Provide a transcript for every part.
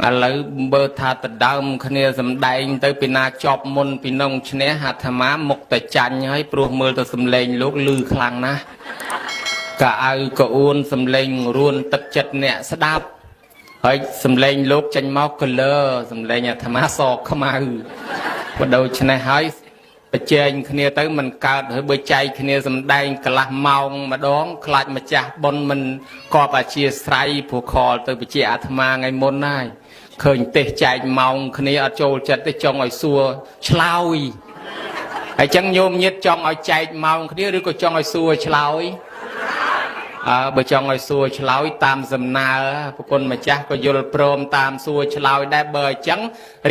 ឥឡូវបើថាតដើមគ្នាសំដែងទៅពីណាចប់មុនពីនងឈ្នះអាត្មាមុខតែចាញ់ហើយព្រោះមើលទៅសំឡេងលោកលឺខ្លាំងណាស់កៅអៅកអួនសំឡេងរួនទឹកចិត្តអ្នកស្ដាប់ហើយសំឡេងលោកចេញមកកលើសំឡេងអាត្មាសខ្មៅបើដូច្នេះហើយប្រជែងគ្នាទៅមិនកើតហើយបើចែកគ្នាសំដែងកន្លះម៉ោងម្ដងខ្លាចម្ចាស់ប៉ុនមិនគប់អាជាស្រ័យព្រោះខលទៅបជាអាត្មាថ្ងៃមុនហើយឃើញទេសចែកម៉ោងគ្នាអត់ចូលចិត្តទេចង់ឲ្យសួរឆ្លើយហើយចឹងញោមញាតចង់ឲ្យចែកម៉ោងគ្នាឬក៏ចង់ឲ្យសួរឆ្លើយបើចង់ឲ្យសួរឆ្លើយតាមសំណើប្រគុណម្ចាស់ក៏យល់ព្រមតាមសួរឆ្លើយដែរបើអញ្ចឹង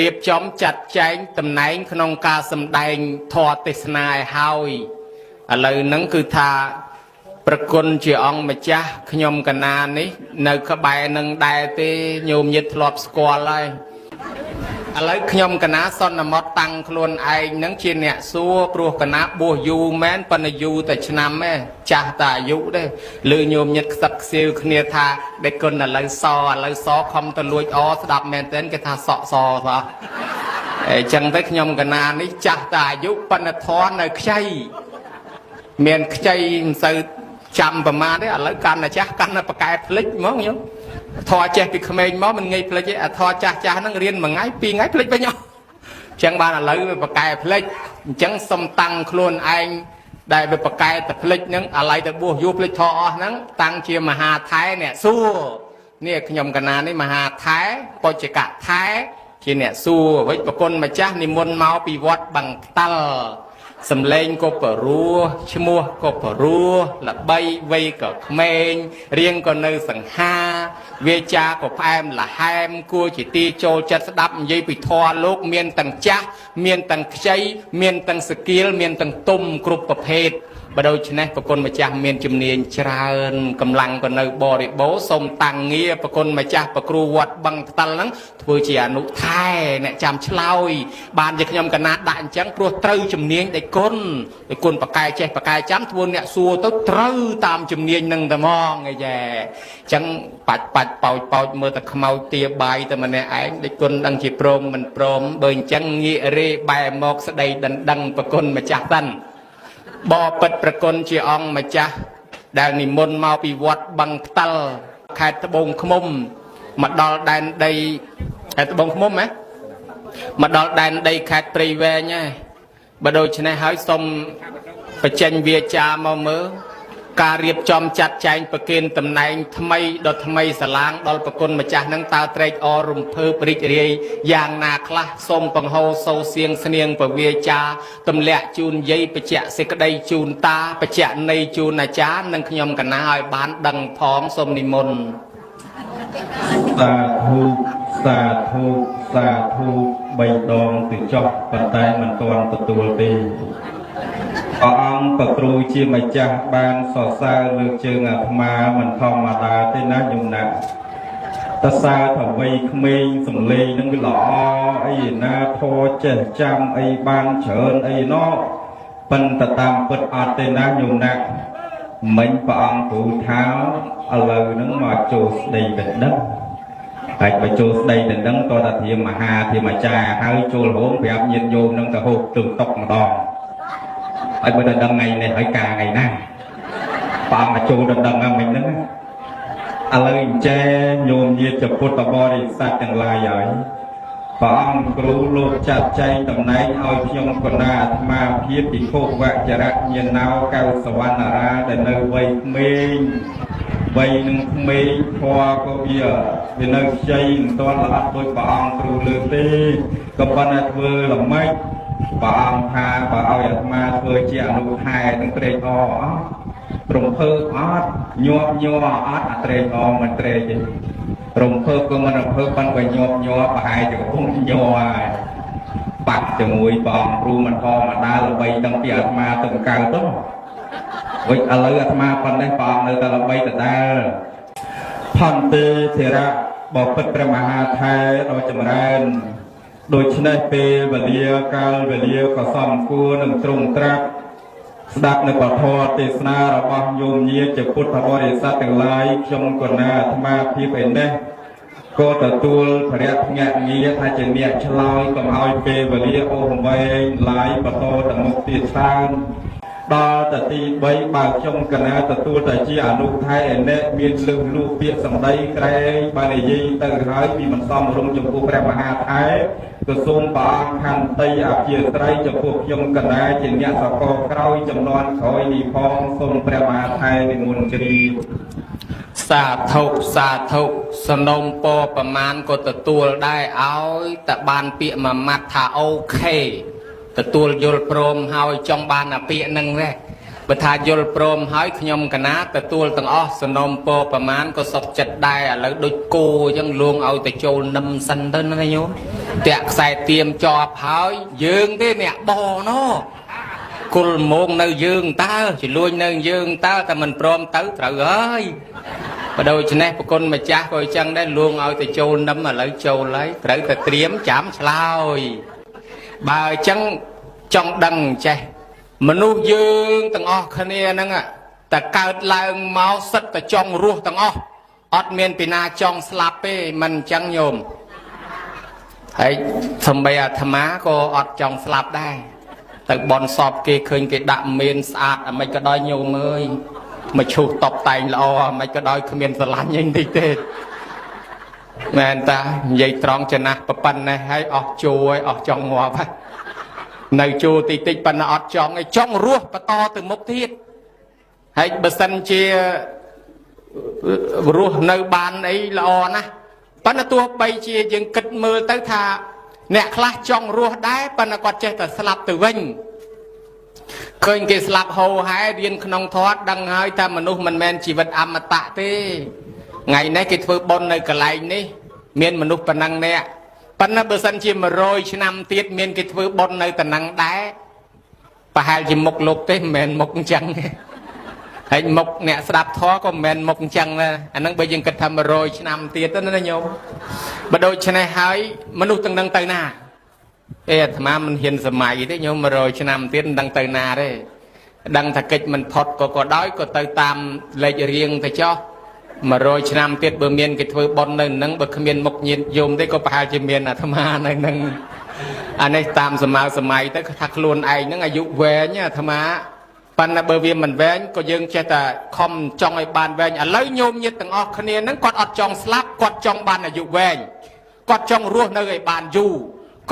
រៀបចំចាត់ចែងតំណែងក្នុងការសម្ដែងធម៌ទេសនាឲ្យហើយឥឡូវហ្នឹងគឺថាប្រគុណជាអង្គម្ចាស់ខ្ញុំកណានេះនៅក្បែរនឹងដែរទេញោមញាតធ្លាប់ស្គាល់ហើយឥឡូវខ្ញុំកណាសន្មតតាំងខ្លួនឯងនឹងជាអ្នកសួរព្រោះកណាបួសយូរមែនប៉ុន្តែយូរតែឆ្នាំទេចាស់តែអាយុទេឮញោមញាតខ្សឹកខ្សៀវគ្នាថាដេកគុណឥឡូវសខំទៅលួចស្ដាប់មែនទែនគេថាសក់សសោះអញ្ចឹងទៅខ្ញុំកណានេះចាស់តែអាយុប៉ុន្តែធន់នៅខ្ចីមានខ្ចីមិនសូវចាំប្រមាណទេឥឡូវកាន់តែចាស់កាន់តែប្រកែភ្លេចហ្មងញោមធរចេះពីក្មេងមកមិនងាយភ្លេចទេអាធរចាស់ហ្នឹងរៀនមួយថ្ងៃពីរថ្ងៃភ្លេចវិញអញ្ចឹងបានឥឡូវវាប្រកែភ្លេចអញ្ចឹងសុំតាំងខ្លួនឯងដែលវាប្រកែតែភ្លេចហ្នឹងឥឡូវទៅបួសយូរភ្លេចធរអស់ហ្នឹងតាំងជាមហាថែអ្នកសួរនេះខ្ញុំកណានេះមហាថែបច្ចកថែជាអ្នកសួរវិញប្រគុណម្ចាស់និមន្តមកពីវត្តបង្តាល់សំឡេងក៏ព្រោះឈ្មោះក៏ព្រោះល្បីវ័យក៏ក្មេងរៀងក៏នៅសង្ហាវាចាក៏ផ្អែមល្ហែមគួរជាទីចូលចិត្តស្ដាប់និយាយពីធម៌លោកមានទាំងចាស់មានទាំងខ្ចីមានទាំងស្គៀលមានទាំងទុំគ្រប់ប្រភេទបើដូច្នេះប្រគុណម្ចាស់មានជំនាញច្រើនកម្លាំងក៏នៅបរិបូរសូមតាំងងារប្រគុណម្ចាស់ប្រគ្រូវត្តបឹងផ្តិលហ្នឹងធ្វើជាអនុថែអ្នកចាំឆ្លើយបានជាខ្ញុំកណាដាក់អញ្ចឹងព្រោះត្រូវជំនាញដេគុណប្រកែចេះប្រកែចាំធ្វើអ្នកសួរទៅត្រូវតាមជំនាញហ្នឹងតែហ្មងអីយ៉ែអញ្ចឹងបាច់ប៉ោចមើលតែខ្មៅទាបាយតែម្នាក់ឯងដេគុណដឹងជាព្រមមិនព្រមបើអញ្ចឹងងាករេបែមកស្ដីដណ្ដឹងប្រគុណម្ចាស់តាន់បបិទ្ធប្រគុណជាអង្គម្ចាស់ដែលនិមន្តមកពីវត្តបឹងផ្តិលខេត្តត្បូងឃ្មុំមកដល់ដែនដីខេត្តត្បូងឃ្មុំហ៎មកដល់ដែនដីខេត្តព្រៃវែងហ៎បើដូច្នេះហើយសូមបញ្ចេញវាចាមកមើលការរៀបចំចាត់ចែងប្រគិនតំណែងថ្មីដល់ថ្មីសាឡាងដល់ប្រគុណម្ចាស់នឹងតើត្រេកអររំភើបរីករាយយ៉ាងណាខ្លះសូមបង្ហូរសូរសៀងស្នៀងពវាចាទម្លាក់ជូនយាយបច្ចៈសេចក្តីជូនតាបច្ចៈនៃជូនអាចារ្យនិងខ្ញុំកណាឲ្យបានដឹងផងសូមនិមន្តសាធុសាធុសាធុ3ដងទៅចុះប៉ុន្តែមិនទាន់ទទួលទេព្រះអង្គប្រគ្រូជាម្ចាស់បានសរសើរលើកជើងអាត្មាមិនធម្មតាទេណាញោមណាតើសើថាវ័យក្មេងសំលេងនឹងវាល្អអីណាធေါ်ចេះចាំអីបានច្រើនអីណោះប៉ុន្តែតាមពិតអត់ទេណាញោមណាមិញព្រះអង្គគ្រូថាឥឡូវហ្នឹងមកចូលស្ដីដណ្ដឹងហើយបើចូលស្ដីដណ្ដឹងតើតាធិមហាធិមអាចារ្យហើយចូលរោមប្រាប់ញាតិញោមនឹងទៅហូបទឹកតុកម្ដងហើយបើដណ្ដឹងថ្ងៃនេះហើយការថ្ងៃណាព្រះអង្គចូលដណ្ដឹងហ្នឹងមិញហ្នឹងឥឡូវអញ្ចេញោមញាតិពុទ្ធបរិស័ទទាំងឡាយហើយព្រះអង្គគ្រូលោកចាត់ចែងតំណែងឲ្យខ្ញុំកណាអាត្មាភាពពិភពវចរៈញាណោកៅសវណ្ណារាដែលនៅវ័យក្មេងវ័យនឹងក្មេងធម៌ក៏វានៅខ្ចីមិនទាន់ល្អដូចព្រះអង្គគ្រូលើកទេក៏ប៉ុន្តែធ្វើល្មិចព្រះអង្គថាបើឲ្យអាត្មាធ្វើជាអនុថែនឹងត្រេកអរអត់រំភើបអត់ញាប់ញ័រអត់អាត្រេកអរមិនត្រេកទេរំភើបក៏មិនរំភើបប៉ុន្តែញាប់ញ័រប្រហែលជាកំពុងញ័រហើយបាត់ជាមួយព្រះអង្គគ្រូមិនធម្មតាល្បីតាំងពីអាត្មាទៅកើតទៅវិញឥឡូវអាត្មាប៉ុណ្ណេះព្រះអង្គនៅតែល្បីដដែលផន្តេធរៈបពិតព្រះមហាថែដ៏ចម្រើនដូច្នេះពេលវេលាកាលវេលាក៏សមគួរនឹងទ្រង់ត្រាប់ស្ដាប់នៅពធទេសនារបស់ញោមញាតិពុទ្ធបរិស័ទទាំងឡាយខ្ញុំកណាអាត្មាភាពឯនេះ ก็ទទួលព្រះភ្នាក់ងារថាជាអ្នកឆ្លើយកុំឲ្យពេលវេលាអូសវែងឡាយបន្តទៅមុខទៀតច្រើនដល់តែទី3បើខ្ញុំកណាទទួលតែជាអនុថែឯអ្នកមានលឹះលូពាក្យសម្ដីក្រែងបើនិយាយទៅហើយពីមិនសមរម្យចំពោះព្រះមហាថែក៏សូមព្រះអង្គខន្តីអព្យាស្រ័យចំពោះខ្ញុំកណាជាអ្នកសកលក្រោយចំនួនក្រោយនេះផងសូមព្រះមហាថែនិមន្តជ្រាបសាធុសាធុសំណុំពរប្រមាណក៏ទទួលដែរឲ្យតែបានពាក្យមួយម៉ាត់ថាអូខេទទួលយល់ព្រមហើយចង់បានអាពាក្យហ្នឹងដែរបើថាយល់ព្រមហើយខ្ញុំកណាទទួលទាំងអស់សំណុំពរប្រមាណក៏សុខចិត្តដែរឥឡូវដូចគោអញ្ចឹងលួងឲ្យទៅចូលនឹមសិនទៅណាញោមតាក់ខ្សែទៀមជាប់ហើយយើងទេអ្នកបណោគុលមងនៅយើងតើជលួយនៅយើងតើតែមិនព្រមទៅត្រូវហើយបើដូច្នេះប្រគុណម្ចាស់ក៏អញ្ចឹងដែរលួងឲ្យទៅចូលនឹមឥឡូវចូលហើយត្រូវតែត្រៀមចាំឆ្លើយបើអញ្ចឹងចង់ដឹងចេះមនុស្សយើងទាំងអស់គ្នាហ្នឹងតែកើតឡើងមកសិតតែចង់រស់ទាំងអស់អត់មានពីណាចង់ស្លាប់ទេមិនអញ្ចឹងញោមហើយសំបីអាត្មាក៏អត់ចង់ស្លាប់ដែរទៅបនសពគេឃើញគេដាក់មានស្អាតអាមិនក៏ដោយញោមអើយមកឈូសតបតែងល្អអាមិនក៏ដោយគ្មានស្រឡាញ់អីតិចទេមែនតានិយាយត្រង់ចំណាស់ប៉ុណ្ណេះហើយអស់ជួឲ្យអស់ចង់ងាប់ហើយនៅជួតិចតិចប៉ុន្តែអត់ចង់ឯងចង់រស់បន្តទៅមុខទៀតហើយបើសិនជារស់នៅបានអីល្អណាស់ប៉ុន្តែទោះបីជាយើងគិតមើលទៅថាអ្នកខ្លះចង់រស់ដែរប៉ុន្តែគាត់ចេះតែស្លាប់ទៅវិញឃើញគេស្លាប់ហូរហែរៀនក្នុងធម៌ដឹងហើយថាមនុស្សមិនមែនជីវិតអមតៈទេថ្ងៃនេះគេធ្វើបុណ្យនៅកន្លែងនេះមានមនុស្សប៉ុណ្ណឹងអ្នកប៉ុន្តែបើសិនជា100ឆ្នាំទៀតមានគេធ្វើបុណ្យនៅតំណឹងដែរប្រហែលជាមុខលោកទេមិនមែនមុខអញ្ចឹងទេហើយមុខអ្នកស្ដាប់ធម៌ក៏មិនមែនមុខអញ្ចឹងដែរអាហ្នឹងបើយើងគិតថា100ឆ្នាំទៀតទៅណាញោមបើដូច្នេះហើយមនុស្សទាំងនឹងទៅណាអាត្មាមិនហ៊ានសម័យទេញោម100ឆ្នាំទៀតមិនដឹងទៅណាទេដឹងថាកិច្ចមិនផុតក៏ដោយក៏ទៅតាមលេខរៀងទៅចោះ100ឆ្នាំទៀតបើមានគេធ្វើបុណ្យនៅនឹងបើគ្មានមុខញាតិយមទេក៏ប្រហែលជាមានអាត្មានៅនឹងអានេះតាមសម័យទៅថាខ្លួនឯងហ្នឹងអាយុវែងអាត្មាប៉ុន្តែបើវាមិនវែងក៏យើងចេះតែខំចង់ឲ្យបានវែងឥឡូវញោមញាតិទាំងអស់គ្នាហ្នឹងគាត់អត់ចង់ស្លាប់គាត់ចង់បានអាយុវែងគាត់ចង់រស់នៅឲ្យបានយូរ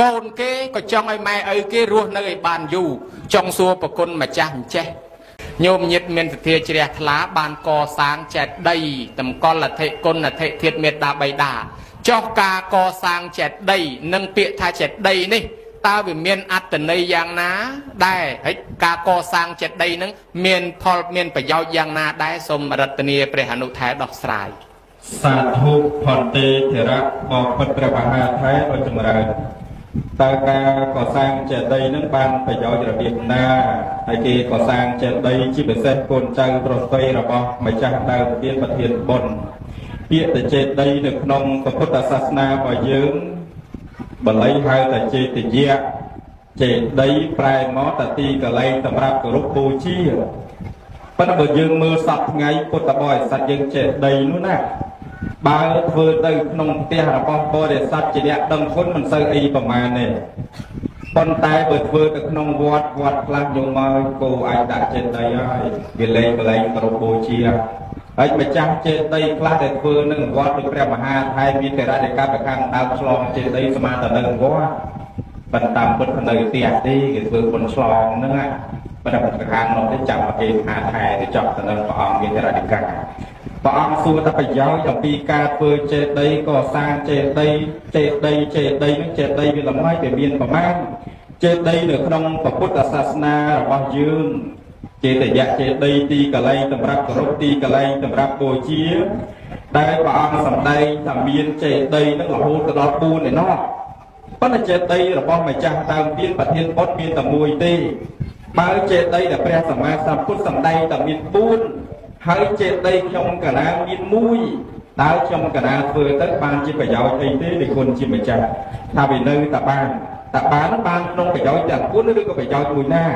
កូនគេក៏ចង់ឲ្យម៉ែឪគេរស់នៅឲ្យបានយូរចង់សួរប្រគុណម្ចាស់អញ្ចេះញោមញាតិមានសទ្ធាជ្រះថ្លាបានកសាងចេតិយតម្កល់អធិគុណអធិធាតុមេត្តាបិតាចុះការកសាងចេតិយនិងពាក្យថាចេតិយនេះតើវាមានអត្ថន័យយ៉ាងណាដែរហើយការកសាងចេតិយនឹងមានផលមានប្រយោជន៍យ៉ាងណាដែរសូមរតនាព្រះអនុថែដោះស្រាយសាធុផនទេធរៈបបិទ្ធព្រះមហាថែឲ្យចម្រើនតើការកសាងចេតិយនឹងបានប្រយោជន៍របៀបណាហើយគេកសាងចេតិយជាពិសេសកូនចៅប្រស្រីរបស់ម្ចាស់ដើមទានប្រធានបុណ្យពាក្យតែចេតិយនៅក្នុងពុទ្ធសាសនារបស់យើងបាលីហៅថាចេតិយៈចេតិយប្រែមកតាទីកន្លែងសម្រាប់គោរពបូជាប៉ុន្តែបើយើងមើលសពថ្ងៃពុទ្ធបរិស័ទយើងចេតិយនោះណាបើធ្វើទៅក្នុងផ្ទះរបស់បរិស័ទជាអ្នកដឹងគុណមិនសូវអីប្រមាណទេប៉ុន្តែបើធ្វើទៅក្នុងវត្តខ្លះយកមកគោអាចដាក់ចេតិយហើយវាលែងកន្លែងគោរពបូជាហើយម្ចាស់ចេតិយខ្លះដែលធ្វើនឹងវត្តដូចព្រះមហាថែមានតែរដេកាប្រខាងដើមឆ្លងចេតិយស្មើតែនៅវត្តប៉ុន្តែពុទ្ធនៅផ្ទះទេគេធ្វើបុណ្យឆ្លងហ្នឹងណាប៉ុន្តែប្រខាងនោះទៅចាំប្រគេមហាថែទៅចប់ទៅនឹងព្រះអង្គមានតែរដេកាព្រះអង្គសួរថាប្រយោជន៍អំពីការធ្វើចេតិយកសាងចេតិយនឹងចេតិយវាលំហើយវាមានប្រមាណចេតិយនៅក្នុងពុទ្ធសាសនារបស់យើងចេតិយៈចេតិយទីកន្លែងសម្រាប់គោរពទីកន្លែងសម្រាប់បូជាដែលព្រះអង្គសម្ដែងថាមានចេតិយនឹងរហូតដល់4ឯណោះប៉ុន្តែចេតិយរបស់ម្ចាស់ដើមទានប្រធានបុត្រមានតែមួយទេបើចេតិយដែលព្រះសម្មាសម្ពុទ្ធសម្ដែងតែមាន4ហើយចេតិយខ្ញុំកណាមាន1តើខ្ញុំកណាធ្វើទៅបានជាប្រយោជន៍អីទេនៃគុណជាម្ចាស់ថាវានៅតែបានក្នុងប្រយោជន៍ទាំង4ឬក៏ប្រយោជន៍មួយណា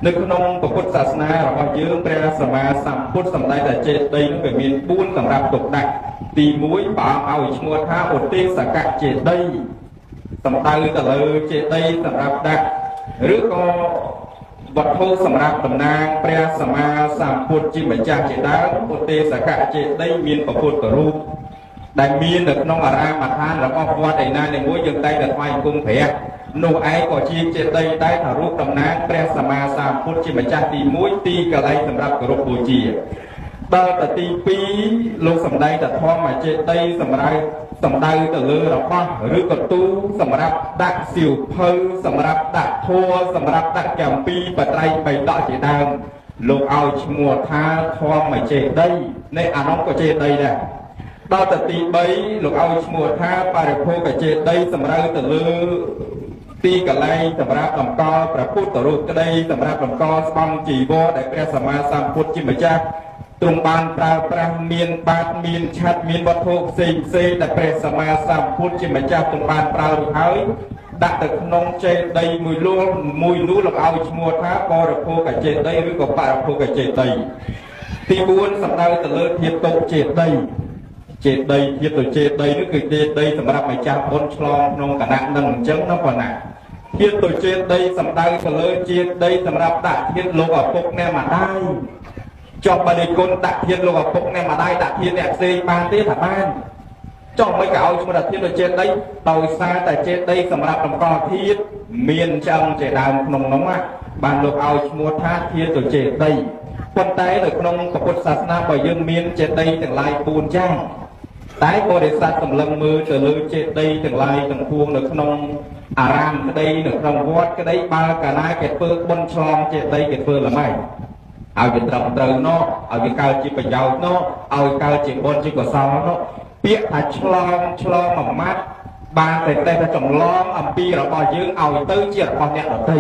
នៅក្នុងពុទ្ធសាសនារបស់យើងព្រះសម្មាសម្ពុទ្ធសម្ដែងថាចេតិយនឹងវាមាន4សម្រាប់ទុកដាក់ ទី1ព្រះអង្គឲ្យឈ្មោះថាឧទ្ទេសកចេតីសំដៅទៅលើចេតីសម្រាប់ដាក់ឬក៏វត្ថុសម្រាប់តំណាងព្រះសម្មាសម្ពុទ្ធជាម្ចាស់ជាដើមឧទ្ទេសកចេតីមានព្រះពុទ្ធរូបដែលមាននៅក្នុងអារាមដ្ឋានរបស់វត្តឯណាមួយយើងតែងតែថ្វាយគុំព្រះនោះឯងក៏ជាចេតីដែរថារូបតំណាងព្រះសម្មាសម្ពុទ្ធជាម្ចាស់ទី1ទីកន្លែងសម្រាប់គោរពបូជាដល់ទៅទី2លោកសម្ដែងថាធម្មចេតីសម្ដៅទៅលើរបស់ឬក៏ទូសម្រាប់ដាក់សៀវភៅសម្រាប់ដាក់ធัวសម្រាប់ដាក់គម្ពីរបត្រៃបិដកជាដើមលោកឲ្យឈ្មោះថាធម្មចេតីនៃអានោះក៏ចេតីដែរដល់ទៅទី3លោកឲ្យឈ្មោះថាបរិភោគចេតីសម្ដៅទៅលើទីកន្លែងសម្រាប់តម្កល់ព្រះពុទ្ធរូបក្តីសម្រាប់តម្កល់ស្បង់ជីវរដែលព្រះសម្មាសម្ពុទ្ធជាម្ចាស់ទ្រង់បានប្រើប្រាស់មានបាតមានឆ័ត្រមានវត្ថុផ្សេងដែលព្រះសម្មាសម្ពុទ្ធជាម្ចាស់ទ្រង់បានប្រើរួចហើយដាក់ទៅក្នុងចេតីមួយនោះលោកឲ្យឈ្មោះថាបរិភោគចេតីឬក៏បរិភោគចេតីទី4សំដៅទៅលើធាតុចេតីចេតីធាតុចេតីនោះគឺចេតីសម្រាប់ម្ចាស់បុណ្យឆ្លងក្នុងគណៈនឹងអញ្ចឹងណាប៉ុណ្ណាធាតុចេតីសំដៅទៅលើចេតីសម្រាប់ដាក់ធាតុលោកឪពុកអ្នកម្ដាយចុះបើនិគុណដាក់ធាតុលោកឪពុកអ្នកម្ដាយដាក់ធាតុអ្នកផ្សេងបានទេថាបានចុះមិនក៏ឲ្យឈ្មោះថាធាតុចេតីដោយសារតែចេតីសម្រាប់តម្កល់ធាតុមានចឹងជាដើមក្នុងនោះបានលោកឲ្យឈ្មោះថាធាតុចេតីប៉ុន្តែនៅក្នុងពុទ្ធសាសនាបើយើងមានចេតីទាំងឡាយ4យ៉ាងតែបរិស័ទសម្លឹងមើលទៅលើចេតីទាំងឡាយទាំងពួងនៅក្នុងអារាមក្តីនៅក្នុងវត្តក្តីបើកាលណាគេធ្វើបុណ្យឆ្លងចេតីគេធ្វើល្មិចឲ្យវាត្រឹមត្រូវនោះឲ្យវាកើតជាប្រយោជន៍នោះឲ្យកើតជាបុណ្យជាកុសលនោះពាក្យថាឆ្លងមួយម៉ាត់បានតែចម្លងអំពីរបស់យើងឲ្យទៅជារបស់អ្នកដទៃ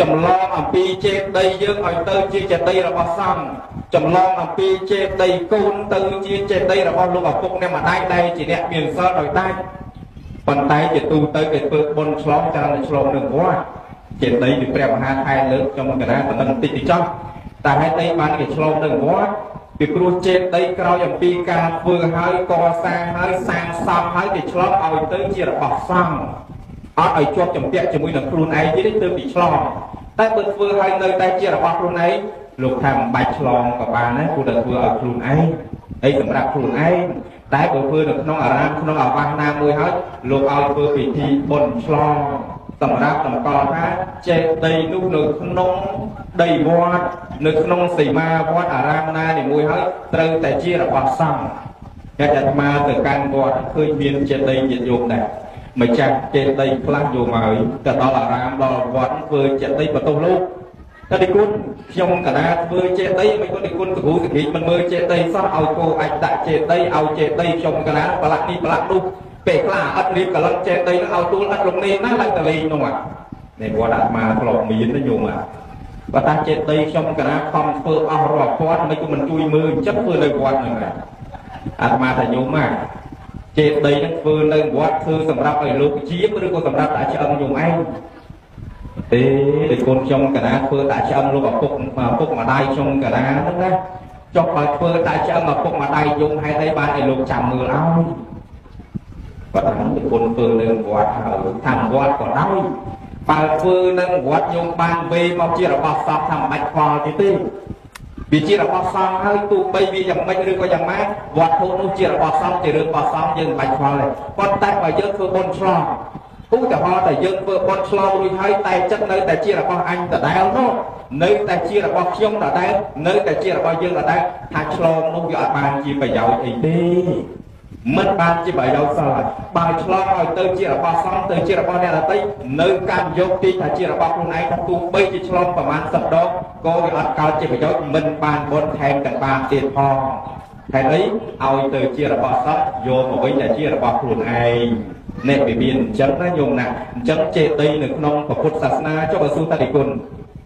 ចម្លងអំពីចេតីយើងឲ្យទៅជាចេតីរបស់សង្ឃចម្លងអំពីចេតីកូនទៅជាចេតីរបស់លោកឪពុកអ្នកម្ដាយដែលជាអ្នកមានសិលដោយដាច់ប៉ុន្តែជាទូទៅគេធ្វើបុណ្យឆ្លងច្រើនតែឆ្លងនឹងវត្តចេតីពីព្រះមហាថៃលើកខ្ញុំកណ្ដាលបន្តិចតិចចោះតែហេតុអីបានគេឆ្លងនឹងវត្តពីព្រោះចេតីក្រោយអំពីការធ្វើហើយកសាងហើយសាងសង់ហើយគេឆ្លងឲ្យទៅជារបស់សង្ឃអត់ឲ្យជាប់ចម្ពាក់ជាមួយនឹងខ្លួនឯងទៀតទេពីឆ្លងតែបើធ្វើឲ្យនៅតែជារបស់ខ្លួនឯងលោកថាមិនបាច់ឆ្លងក៏បានដែរព្រោះតែធ្វើឲ្យខ្លួនឯងអីសម្រាប់ខ្លួនឯងតែបើធ្វើនៅក្នុងអារាមក្នុងអាវាសណាមួយហើយលោកឲ្យធ្វើពិធីបុណ្យឆ្លងសម្រាប់តម្កល់ថាចេតីនោះនៅក្នុងដីវត្តនៅក្នុងសីមាវត្តអារាមណានីមួយហើយត្រូវតែជារបស់សង្ឃតែអាត្មាទៅកាន់វត្តឃើញមានចេតីញាតិញោមដែរម្ចាស់ចេតីខ្លះយកមកទៅដល់អារាមដល់វត្តធ្វើចេតីបន្ទោសលោកតែទីគុណខ្ញុំកណាធ្វើចេតីមិនគុណទីគុណគ្រូសិទ្ធិមិនមើលចេតីសោះឲ្យគោអាចដាក់ចេតីឲ្យចេតីខ្ញុំកណាប្រឡាក់នេះប្រឡាក់នោះពេលខ្លះអត់រៀបកលឹងចេតីនឹងឲ្យទូលអត់លំនេះណាឡើងតលេងនោះនេះវត្តអាត្មាធ្លាប់មានណាញោមបើតាចេតីខ្ញុំកណាខំធ្វើអស់រាល់គាត់មិនក៏មិនជួយមើលចិត្តធ្វើនៅវត្តហ្នឹងអាត្មាថាញោមចេតីនឹងធ្វើនៅវត្តធ្វើសម្រាប់ឲ្យលោកជាឬក៏សម្រាប់ដាក់ឆ្អឹងញោមឯងទេតែកូនខ្ញុំកណាធ្វើដាក់ឆ្អឹងលោកឪពុកម្ដាយខ្ញុំកណាហ្នឹងណាចុះបើធ្វើដាក់ឆ្អឹងឪពុកម្ដាយយំហេតុអីបានឲ្យលោកចាំមើលឲ្យបើថាតែកូនធ្វើនៅវត្តហើយតាមវត្តក៏ដោយបើធ្វើនៅវត្តញោមបានវេមកជារបស់សពថាមិនបាច់ខ្វល់ទេវាជារបស់សង្ឃហើយទោះបីវាយ៉ាងម៉េចឬក៏យ៉ាងម៉េចវត្ថុនោះជារបស់សង្ឃជារឿងរបស់សង្ឃយើងមិនបាច់ខ្វល់ទេប៉ុន្តែបើយើងធ្វើបុណ្យឆ្លងឧទាហរណ៍តែយើងធ្វើបុណ្យឆ្លងរួចហើយតែចិត្តនៅតែជារបស់អញដដែលនោះនៅតែជារបស់ខ្ញុំដដែលនៅតែជារបស់យើងដដែលថាឆ្លងនោះវាអត់បានជាប្រយោជន៍អីទេមិនបានជាប្រយោជន៍សោះបើឆ្លងឲ្យទៅជារបស់សង្ឃទៅជារបស់អ្នកដទៃនៅកម្មយកទីថាជារបស់ខ្លួនឯងទោះបីជាឆ្លងប្រមាណ10ដងក៏វាអត់កើតជាប្រយោជន៍មិនបានបុណ្យថែមទាំងបានទៀតផងហេតុអីឲ្យទៅជារបស់សង្ឃយកមកវិញតែជារបស់ខ្លួនឯងនេះវាមានអញ្ចឹងណាញោមណាអញ្ចឹងចេតីនៅក្នុងពុទ្ធសាសនាចុះបើសួរតតិគុណ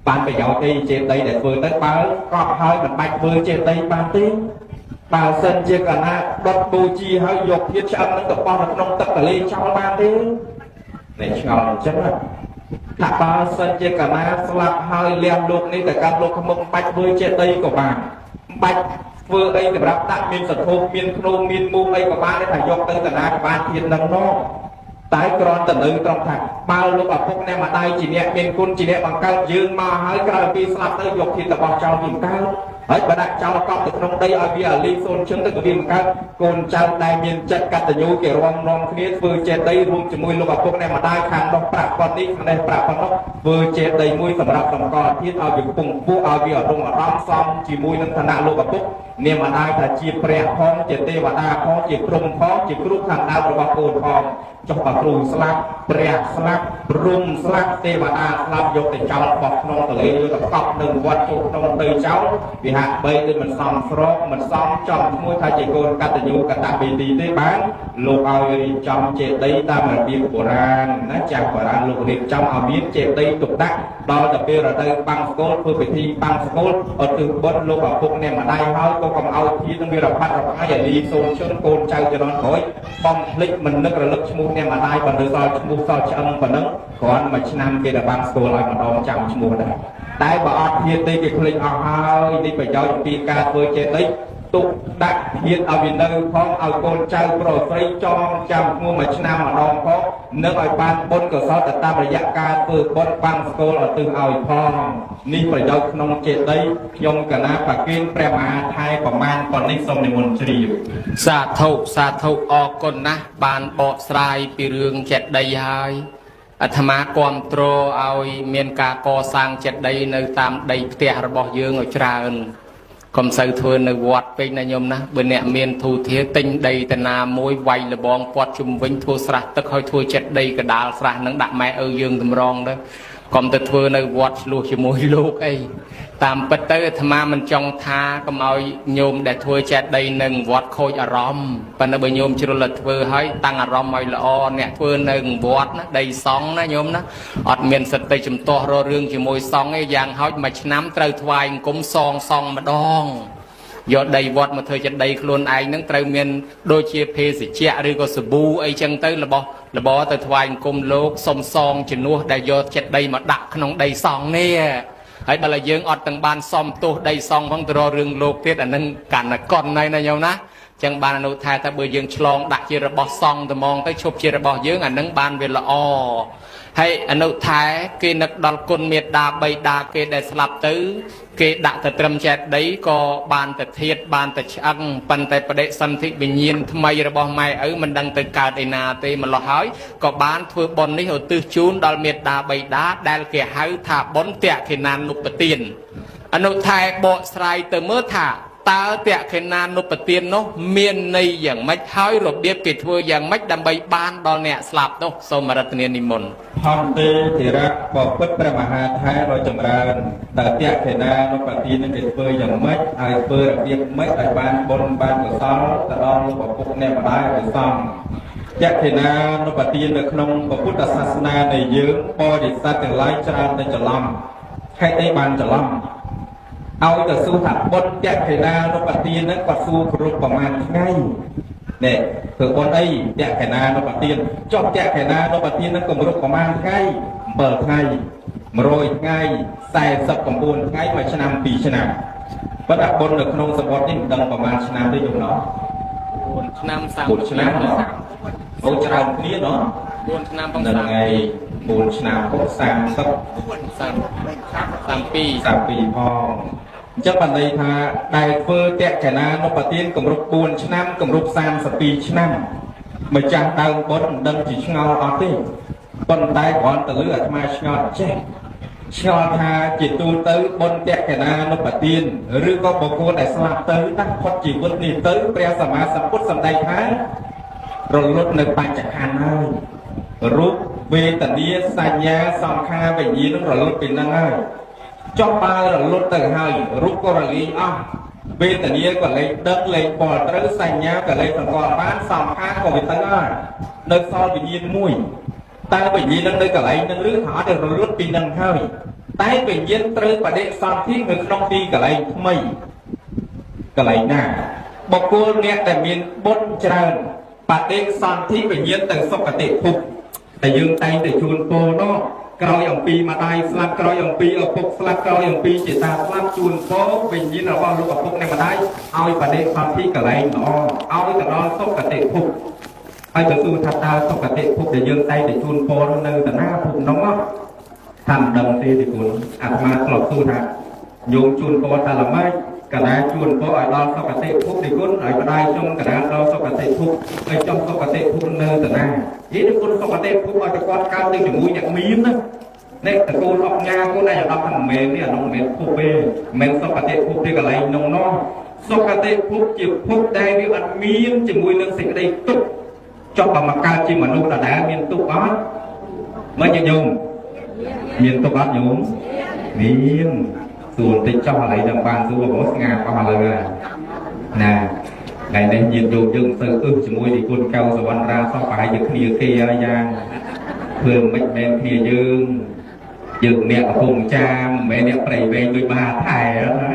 បានប្រយោជន៍អីចេតីដែលធ្វើទៅបើកប់ហើយមិនបាច់ធ្វើចេតីបានទេបើសិនជាកណាដុតបូជាហើយយកធាតុឆ្អឹងនឹងទៅបោះនៅក្នុងទឹកទន្លេចោលបានទេនេះឆ្ងល់អញ្ចឹងថាបើសិនជាកណាស្លាប់ហើយលះលោកនេះទៅកាន់លោកខ្មុំបាច់ធ្វើចេតីក៏បានបាច់ vừa đây thìรับđặt miền sật thô miền khô miền mù đây của ba đấy phải dọc tới tận ai ba thiên đằng nó tái còn tận ư trong thạch bao lúc ở phúc này mà đây chỉ nhẹ miền côn chỉ nhẹ bằng cao dương mà hãy cài pi slap tới dọc thì tập bọc trao miền cao ấy bà đặt trao con từ trong đây ở bia ly xôn chứng từ miền cao côn trao đại miền chất cắt từ nhu kiểu rong rong kia vừa chết đây luôn chỉ mùi lúc ở phúc này mà đây khang đọc bạc con đi này bạc con đó vừa chết đây mùi sầm rạp sầm con thiết ở việc cùng phúc ở bia rong ở rong xong chỉ mùi năng thằng lúc ở phúc niềm mà đây là chia bẹt phong chết tê và đa phong chỉ trung phong chỉ cướp thằng nào rồi bọc côn phong trong bạc cừu slap bẹt slap rung slap tê và đa slap dọc từ trong bọc nông từ lấy từ cọp đừng quật chụp nông từ cháu vì hạt bay thì mình xong frog mình xong trong môi thay chỉ côn cắt từ nhu cắt tạm bị tí tế bán lục ao trong chết đấy ta mà biết của ran nó chặt của ran lục điệp trong ao biết chết đây tục đắc đo tập bia ở đây băng scốt vừa phải thi băng scốt ở từ bốn lục ở phúc này mà đây hơi có còn ao thi trong bia là bắt được hai giờ đi xôn chôn côn trao cho nó khỏi bom lịch mình nước là lực chmu này mà đây còn được rồi chmu so chân và nấng còn mà năm kia là băng scốt lại mà đo chậm chmu đây đại bảo hiện đây cái click ở hai đi phải giao cho ca vừa chết đấy tục đặt hiện ở miền đông phong ở côn trao pro free cho chậm mua mà năm mà đo có nước ở ban bốn cửa sau tại ta phải dạy ca vừa bốn băng scốt ở từ ao phongนี่ประโยชน์นองเจตได้ยมกันนะปากกินแปรมาไทยประมาณก่อนนิสมในมณฑลีสาธุออกคนนะบานเบาะสายปีเรืองเจ็ดได้หายอัธมาความโตรเอาเมียนกาก่อสร้างเจ็ดได้ในตามได้เตียระบอกยืงเอาจราเอินคำสั่งทวนในวัดเป็นนายมนะเบนเนเมียนทูเทียติงได้แต่นามวยไวระบองปอดจุ่มวิ่งทัวสระตะคอยทัวเจ็ดได้กระดาษสระนังดักไม้ยืงตำรองเด้อคำแต่ทัวในวัดลูกจมูกลูกไอตามปัตเตอร์ธรรมามันจองทาก็เอาโยมแต่ทัวเจ็ดได้หนึ่งวัดโคยอารมณ์ปนบโยมจุลทัวให้ตั้งอารมณ์ไว้ละอเนี่ยทัวหนึ่งวัดนะได้สองนะโยมนะอดเมียนสติจุ่มตัวรอเรื่องจมูกสองไอ้อย่างเขามาชน้ำเตยทวายกุ้มซองมาดองยอดได้วัดมาเธอจะได้คลุนไอ้นั่งเตยเมียนโดยเชียเพสิเจหรือก็สบู่ไอ้จังเตยละบอเตยทวายกุ้มโลกซองจนัวได้ยอดเจ็ดได้มาดักขนมได้สองเนี่ยให้บาลยืงอดตั้งบานซ่อมตัวได้ซองพังตรอเรื่องโลกเทศอันนั้นกันนะก่อนในนะโยมนะจังบานอนุทายถ้าเบอร์ยืงฉลองดักเจระบอซองแต่มองไปชบเจระบอยืงอันนั้นบานเวลาให้อนุทายเกนักดอลกุลเมียดาใบดาเกได้สลับตื้อเกดักแต่เตรียมแจดได้ก็บานแต่เทียดบานแต่ชังปันแต่ประเดสันทิบิญญนทำไมระบอไม่มันดังแต่การไอนาเตมันละหายก็บานทัวบอลนี่เขาตื้อจูนดอลเมียดาใบดาได้เกี่ยหายถาบอนเตะเขนานนุปเตียนอนุทายโบสไลเตเมื่อถาตาเตะเขนานนุปเตียนเนาะเมียนในอย่างไม่หายรบเบียบกิจทัวอย่างไม่ดำใบบานดอลเนี่ยสลับเนาะสมรัตเนียนิมนต์พอมเตจิระบอกพุทธประมหาไทยเราจำราญแต่เตะเขนานนุปเตียนนี่เปิดอย่างไม่ไอเปิดระเบียบไม่ไอบานบนบานกับซ้อแต่ดอลลูกบอกพุทธเนี่ยมาได้ไปซ้อมยะเขนานุปฏิในขนมพระพุทธศาสนาในยืมปอดิสัตย์ไล่จราในจลำให้ได้บานจลำเอาแต่สู้ถัดบนยะเขนานุปฏินั้นก็สู้ครุประมาณง่ายเนี่ยคือบนไอ้ยะเขนานุปฏิจอบยะเขนานุปฏินั้นก็มรุประมาณง่ายเปิดง่ายมโรยง่ายใส่สับกบูนง่ายมาชนะปีชนะประดับบนในขนมสมบัตินี่ดังประมาณชนะได้อยู่เนาะน้ำสามชนะเนาะโอ้จรานี้เนาะน้ำต้องยังไงบุญชนะพวกสามปีพอจะปัจจัยท่าได้เพื่อแจกแก่นานปฏิทินกำรุบุญชนะกำรุ30 ปีชนะมาจากดาวบนดังจีเงาออติต้นได้ก่อนตะเลือดมาชอดเจ๊ชอดท่าจิตตูตื้อบนแจกแก่นานปฏิทินหรือก็บอกว่าได้สลับตื้อตั้งพอจีบุญนี่ตื้อเปรียสมาสัมพุทธสัมได้ท่ารถรถในปัจจักรให้รูปเวทนีสัญญาสังขารแบบนี้ต้องรถเป็นนั่งให้จอบปลารถแต่ให้รูปก็ระลีเวทนีก็เลยเดินเลยปอดหรือสัญญาก็เลยสังกรบ้านสังขารก็เป็นตั้งให้เดินซอยแบบนี้มุ้ยแต่แบบนี้นั่งเลยก็เลยนั่งเรื่องหาเดินรถเป็นนั่งให้แต่แบบนี้ตรึกประเด็นสัมที่เงินน้องดีก็เลยไม่ก็เลยหน้าบอกกูเนี่ยแต่มีบนเจริญปฏิสันที่เป็นเย็นแต่สกติภุแต่ยืมใจแต่ชวนโปเนาะ ក្រោយអំពីម្ដាយស្លាប់ក្រោយអំពីឪពុកស្លាប់ក្រោយអំពីចេតាស្លាប់ជូនពរវិញ្ញាណរបស់លោកឪពុកនិងម្ដាយឲ្យបដិសន្ធិកន្លែងល្អឲ្យទៅដល់សុគតិភពហើយទៅសួរថាតើសុគតិភពដែលយើងតែងតែជូនពរនៅតាណាភពនោះថាមិនដឹងទេទីគុណអាត្មាធ្លាប់សួរថាញោមជូនពរថាល្មិចកណ្ដាលជួនពរឲ្យដល់សុគតិភពទីគុណឲ្យបដាយចំកណ្ដាលដល់សុគតិភពឲ្យចំសុគតិភពនៅតាណានិយាយទៅគុណសុគតិភពឲ្យតែគាត់កើតទៅជាមួយអ្នកមានណានេះតកូនអបញាគុណឯអាដាមថាមិនមែននេះអានោះមិនមែនភពទេមិនមែនសុគតិភពទេកន្លែងនោះនោះសុគតិភពជាភពដែលវាអត់មានជាមួយនឹងសេចក្តីទុក្ខចុះបើមកកើតជាមនុស្សដដែលមានទុក្ខអត់មិនញោមមានទុក្ខអត់ញោមមានសួរតិចចោះឥឡូវដល់បានសួរបងស្ងាត់អស់ឥឡូវណាថ្ងៃនេះញាតិយោមយើងទៅជាមួយទីគុណកៅសវណ្ណរាសោះប្រហែលជាគ្នាគេហើយយ៉ាងធ្វើមិនមែនគ្នាយើងអ្នកកំពុងចាមមិនមែនអ្នកប្រៃវែងដូចមហាថៃណា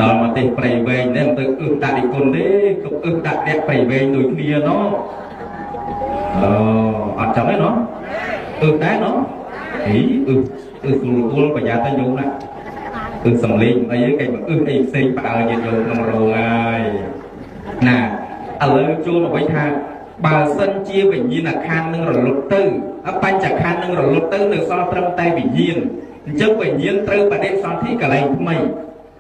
ដល់មកទេសប្រៃវែងនេះមិនទៅដាក់ទីគុណទេទុកដាក់អ្នកប្រៃវែងដូចគ្នាណោះអត់ចាំទេណោះដែរណោះអីស្រួលគួលប្រយ័ត្នទៅយំណាសំលេងអីគេមកអីផ្សេងផ្អើញាតិយោមក្នុងរោងហើយណាឥឡូវចូលមកវិញថាបើសិនជាវិញ្ញាណខណ្ឌនឹងរលត់ទៅបញ្ចខណ្ឌនឹងរលត់ទៅនៅសល់ត្រឹមតែវិញ្ញាណអញ្ចឹងវិញ្ញាណត្រូវបដិសន្ធិកន្លែងថ្មី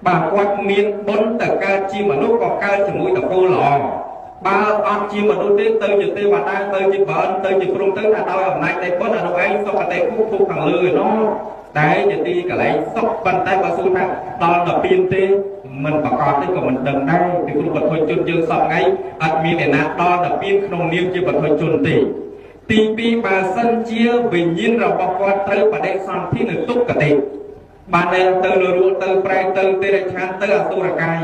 បើគាត់មានបុណ្យទៅកើតជាមនុស្សក៏កើតជាមួយតកូលល្អបើអត់ជាមនុស្សទេទៅជាទេវតាទៅជាបើទៅជាព្រំទៅថាដោយអំណាចនៃបុណ្យអានោះឯងសុគតិភពខាងលើឯណោះតែជាទីកន្លែងសុខប៉ុន្តែបើសួរថាដល់ដល់ពៀនទេមិនប្រកាសទេក៏មិនដឹងដែរពីគ្រូបទជនយើងសពថ្ងៃអត់មានអ្នកណាដល់ដល់ពៀនក្នុងនាមជាបទជនទេទី2បើសិនជាវិញ្ញាណរបស់គាត់ត្រូវបដិសន្ធិនៅទុក្ខតិបានទៅលរੂទៅប្រែទៅទេរឆានទៅអសុរកាយ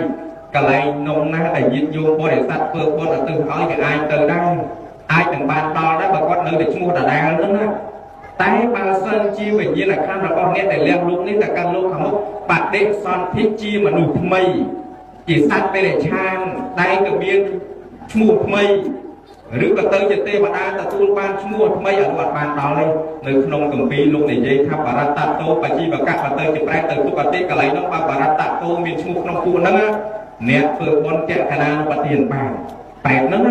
កន្លែងនោះណាដែលញាតិយោមបរិស័ទធ្វើបុណ្យទៅឲ្យគេអាចទៅដែរអាចនឹងបានដល់ដែរបើគាត់នៅតែឈ្មោះដដែលហ្នឹងណាតែបើសិនជាវិញ្ញាណខណ្ឌរបស់អ្នកដែលលះលោកនេះទៅកាន់លោកខាងមុខបដិសន្ធិជាមនុស្សថ្មីជាសត្វពេរឆានដែលក៏មានឈ្មោះថ្មីឬក៏ទៅជាទេវតាទទួលបានឈ្មោះថ្មីអត់បានដល់ទេនៅក្នុងគម្ពីរលោកនិយាយថាបរតតោបជីវកៈបើទៅជាប្រែទៅទុគតិកន្លែងនោះបើបរតតោមានឈ្មោះក្នុងពួកហ្នឹងអ្នកធ្វើបុណ្យតក្កណានុបទានបានបែបហ្នឹង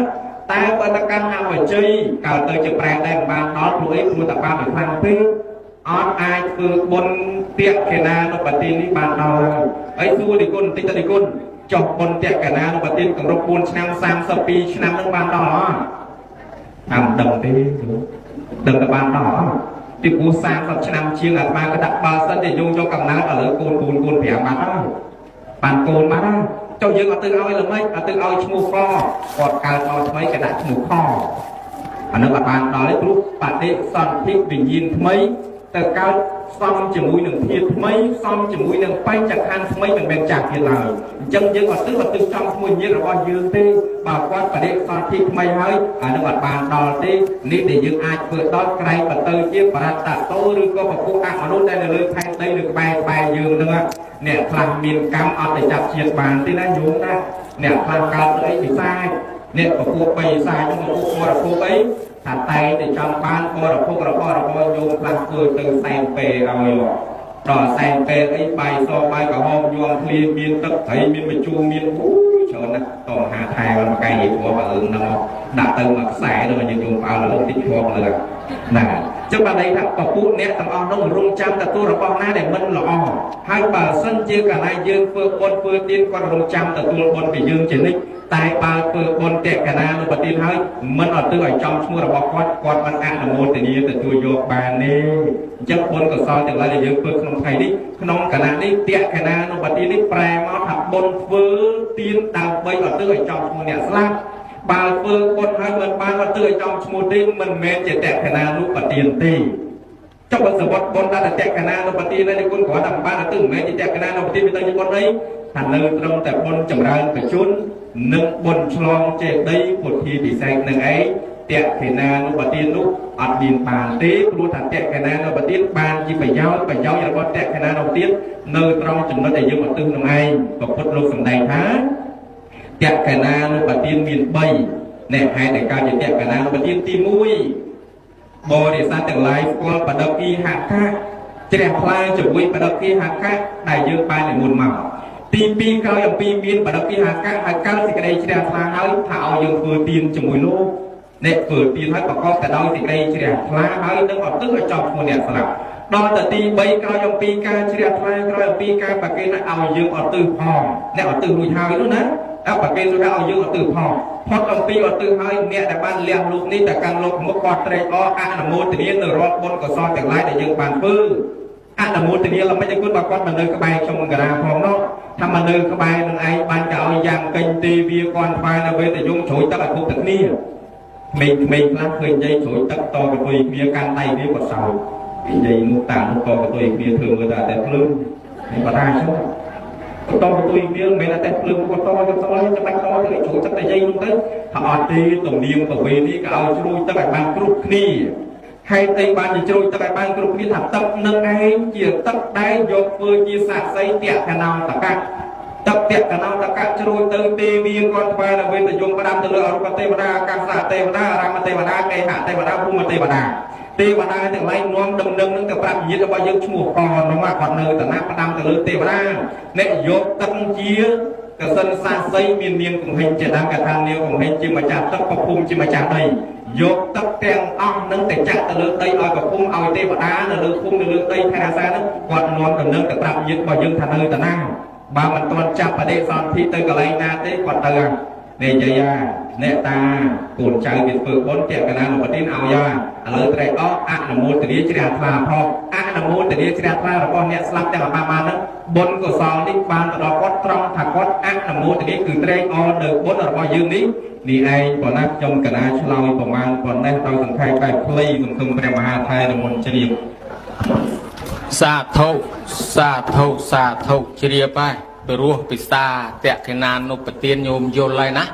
តែបើតកម្មអវជ័យកើតទៅជាប្រែតែមិនបានដល់ព្រោះអីព្រោះតបាបវាខ្លាំងពេកអត់អាចធ្វើបុណ្យតក្កណានុបទាននេះបានដល់ហើយសួរទីគុណបន្តិចទៅទីគុណចុះបុណ្យតក្កណានុបទានគម្រប់4ឆ្នាំ32ឆ្នាំនឹងបានដល់អត់តាមដឹងទេដឹងតែបានដល់អត់ពីព្រោះ30ឆ្នាំជាងអាត្មាក៏ដាក់បើសិនតែយោងយកកំណើតឥឡូវកូន5បានហើយបានកូនបានហើយចុះយើងអត់ទៅឲ្យល្មិចអត់ទៅឲ្យឈ្មោះកគាត់កើតមកថ្មីគេដាក់ឈ្មោះខអានឹងបានដល់ទេព្រោះបដិសន្ធិវិញ្ញាណថ្មីទៅកើតសំជាមួយនឹងធាតុថ្មីសំជាមួយនឹងបញ្ចក្ខន្ធថ្មីមិនមែនចាស់ទៀតឡើយអញ្ចឹងយើងអត់ទៅចំឈ្មោះញាតិរបស់យើងទេបើគាត់បដិសន្ធិថ្មីហើយអានឹងអត់បានដល់ទេនេះដែលយើងអាចធ្វើដល់ក្រែងបន្ទៅជាបរតតោឬក៏ពពុះអមនុស្សដែលនៅលើផែនដីឬក្បែរយើងហ្នឹងអ្នកខ្លះមានកម្មអត់ទៅចាប់ជាតិបានទេណាញោមណាអ្នកខ្លះកើតទៅអីពិសាចអ្នកពពុះបីសាចពពុះបរពុះអីថាតែទៅចង់បានបរពុះរបស់ញោមខ្លះធ្វើទៅសែនពេឲ្យដល់សែនពេអីបាយសបាយក្រហមយំភ្លៀងមានទឹកត្រីមានមជូរមានច្រើនណាស់តមហាថែមកកែយព្រោះបើរឿងហ្នឹងដាក់ទៅមកខ្សែទៅយើងយំផ្អើលលើតិចធ្លាប់លើណាចឹងបានន័យថាពពុះអ្នកទាំងអស់នោះរងចាំទទួលរបស់ណាដែលមិនល្អហើយបើសិនជាកាលណាយើងធ្វើបុណ្យធ្វើទានគាត់រងចាំទទួលបុណ្យពីយើងជានិច្ចតែបើធ្វើបុណ្យតក្កណានុបទានហើយមិនអត់ទៅឲ្យចំឈ្មោះរបស់គាត់មិនអនុមោទនាទទួលយកបានទេអញ្ចឹងបុណ្យកុសលទាំងឡាយដែលយើងធ្វើក្នុងថ្ងៃនេះក្នុងគណៈនេះតក្កណានុបទាននេះប្រែមកថាបុណ្យធ្វើទានដើម្បីអត់ទៅឲ្យចំឈ្មោះអ្នកស្លាប់បើធ្វើបុណ្យហើយមិនបានអត់ទៅឲ្យចំឈ្មោះទេមិនមែនជាតក្កណានុបទានទេចុះបើសវត្តបុណ្យដល់តក្កណានុបទាននេះគុណគាត់តែបានអត់ទៅមិនមែនជាតក្កណានុបទានវាទៅជាបុណ្យអីថានៅត្រឹមតែបុណ្យចម្រើនបជននិងបុណ្យឆ្លងចេតិយពុទ្ធាពិសេសនឹងឯងតក្កណានុបទាននោះអត់មានបានទេព្រោះថាតក្កណានុបទានបានជាប្រយោជន៍របស់តក្កណានុបទាននៅត្រង់ចំណុចដែលយើងមកទិសនឹងឯងប្រពុតលោកសម្ដែងថាតក្កណានុបទានមាន3អ្នកហេតុដែលកើតជាតក្កណានុបទានទី1 บริษัทแต่ไลฟ์ก็ประดับอีหักค่าจะได้พลายจะวิ่งประดับอีหักค่าได้เยอะไปในมูลมาตีปีเขาอย่างปีมีนประดับอีหักค่าสิกระไดจะได้พลายให้ถ้าเอาอย่างเปิดตีนจมูกลูกเนี่ยเปิดตีนให้ประกอบแต่เราสิกระไดจะได้พลายให้ต้องเอาตึ้งจอบคนเนี่ยสลับดอนแต่ตีใบเขาอย่างปีกาจะได้พลายเขาอย่างปีกาปากเกนเอาอย่างเอาตื้อพอเนี่ยเอาตื้อลุยหายด้วยนะเอาปากเกนสุดท้ายเอาอย่างเอาตื้อพอพอต้องปีเอาตื้อให้เนี่ยแต่บ้านเลี้ยงลูกนี่แต่การลูกมุกกอดเตะอ้ออาณาโมทีนี้เนื้อรอดบนก็ซ้อนแต่ไล่แต่ยังบานปื้ออาณาโมทีนี้เราไม่จะขึ้นมากอดมันเลยกระบายชมกระดาษพองเนาะทำมันเลยกระบายหนึ่งไอ้บ้านจะเอายางกินตีวีก่อนไฟนะเว้แต่ยงโฉยตั้งแต่คุกตั้งนี่ไม่คลาดเคยใจโฉยตั้งต่อกับตัวมีอาการไตเรียกว่าเสาใจมุกตามุกต่อกับตัวมีเถื่อนเลยแต่พลื้มไม่ก็ได้ใช่ไหมต่อกับตัวมีไม่ได้แต่พลื้มก็ต่อจะต่อจะไปต่อจะโฉยตั้งแต่ใจลงtớiถ้าอ่อนตีตรงเดียงกับเวนี้ก็เอาช่วยตั้งแต่บางกรุ๊ปนี่ให้ตีบานจะช่วยตั้งแต่บางกรุ๊ปนี่ถักตับนั่งไงเกี่ยวตับได้ยกมือจีสาใส่เตี่ยขนาวตะกักตับเตี่ยขนาวตะกักช่วยเติมตีวีก่อนไปนะเวทยงประดามตะเลืออรุปเทวดากาสาเทวดารามเทวดาเกหะเทวดาภูมิเทวดาเทวดาถึงไล่น้อมดำเนินนึกแต่ปราบยึดเอาไว้ยึดชั่วก่อนน้องว่าก่อนเนินแต่หน้าประดามตะเลือเทวดาเนี่ยยกตั้งเจี๋ยกระสันซาไซมีเนียงของเฮงเจดังกระทางเนียวของเฮงจิมาจากตักประภูมิจิมาจากใดยกตักแตงอ้อมนั่งแต่จักตะเลือไตเอาประภูมิเอาเทวดาเลือภูมิเลือไตแทนซานั้นก่อนน้อมดำเนินแต่ปราบยึดบ่ยึดทางเนินแต่หน้าบางมันตอนจับประเดี๋ยวตอนที่เตยกระไรนาเตยก่อนเตยเนี่ยใจยาเนี่ยตาโกนใจเป็นเปิดบนเตียกันนะหลวงพ่อทินเอายาเลยแต่ก็อะนโมตรีจิราธาพออะนโมตรีจิราธาเราก็เนี่ยสลับแต่ละประมาณนั้นบนก็สองนิบานตลอดก็ตรองถักก็อะนโมตรีคือเตยออเดือบนเราก็ยืนนี้นี่ไอ้ปนักจมกันนะชลอยประมาณปนได้เราสังไทยไปพลีสังคมพระมหาไทยนมนเฉียบสาธุสาธุสาธุเฉียบไปไปรู้ไปซาแตะขนานนปเตียนโยมโยนเลยนะ